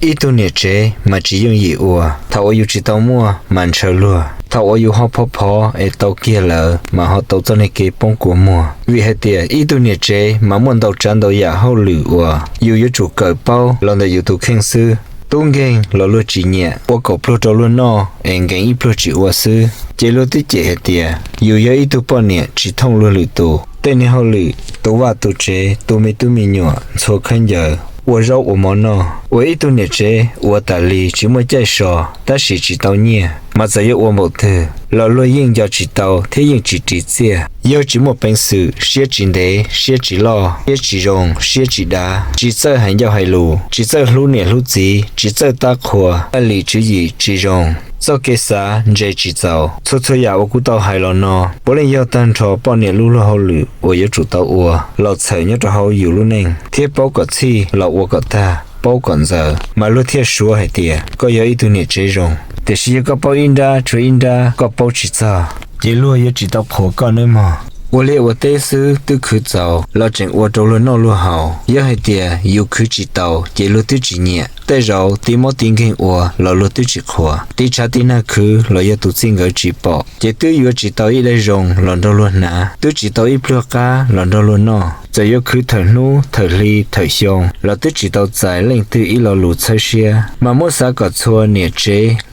ít tu nhiệt chế mà chỉ dùng gì ua thầu ở chỉ tàu mua màn chờ lúa thầu ở họ phò ở tàu kia lỡ mà họ tàu cho này kia bông của mua vì hệ tiền ít tu nhiệt chế mà muốn tàu tràn tàu giả hậu lử ua yêu chủ cởi bao lần đầu tu khen sư tung gen lo lo chỉ nhẹ qua cầu pro cho luôn no em gen ít pro chỉ ua sư chế lo tí chế hệ tiền yêu ít tu bao nhẹ chỉ thông luôn lử tu tên này hậu lử tu va tu chế tu mi nhỏ số khăn giờ 我绕我毛呢，我一度年纪，我大理只么介绍，但是知道你，嘛只有我冇得，老罗应要知道，他应知知些，要只么本事，写知的，写知老，写知容，写知大，知这还要还路，知这路年路子，知这大阔，安理知意知容。做给啥？这制造，初呀，我估到海了呢。不能要单朝半年路了好路，我也主到我，老菜要做好有路呢。贴包个气，老我个他，包个giờ，马路贴说还点，个要一度年这种。但是一个包应的，吹应的，个包制造，一路也知道破个呢嘛。我列我得是都去走，老整我走了那路好，也还点有去知道，一路都几年。แต่เราตีมอติงเก่งอัวเราลุตุจิขวาตีชาติน่าคือเราอยากตุจิงกับจีปอเจตุอยู่จิตเอาอีเลยรงหลอนดอลวนนะตุจิตเอาอีเปลือกกาหลอนดอลวนนอจะยกคือเถิดนู้เถิดลีเถิดชงเราตุจิตเอาใจเล่งตุอีเราลุเชเชียมาโมสากัดชัวเนี่ยเจ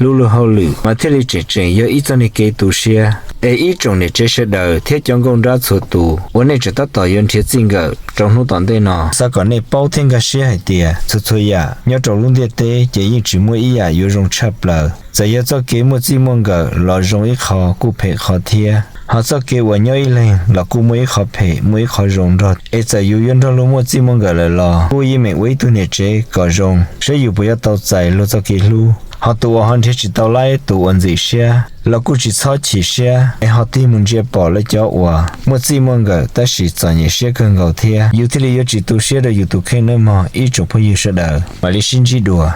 ลุเฮาลุมาเทลิเจเจยอีจันนี่เกตุเชียอีจงเนี่ยเจเสดเทียจงกงราชัวตูวันนี้จะตัดต่อยนเทียจิงกับจงนู้ตอนเดนอสากัดเนี่ยเป้าเทงกับเชียให้เดียสุดๆยาเนี่ยจงลุงเดียเตจะยิ่ง只摸一眼有种吃不了，这要做给么几么个老容易考，顾配好贴。好做给我鸟一类，老顾么一考配，么一考容着，哎，这有用着了么几么个了咯？我一没维度呢这个容，谁又不要到在路做给路。họ tụ họ thì chỉ tàu lại tụ ăn gì xe, là cũng chỉ sao chỉ xe, em họ tìm muốn chơi bỏ lại cho họ, một gì mong cái, ta chỉ chọn những xe cần gạo thia, yêu thì yêu chỉ tụ xe được yêu tụ khen nữa mà, ít chụp hơi yêu xe đời, mà đi xin chỉ đùa.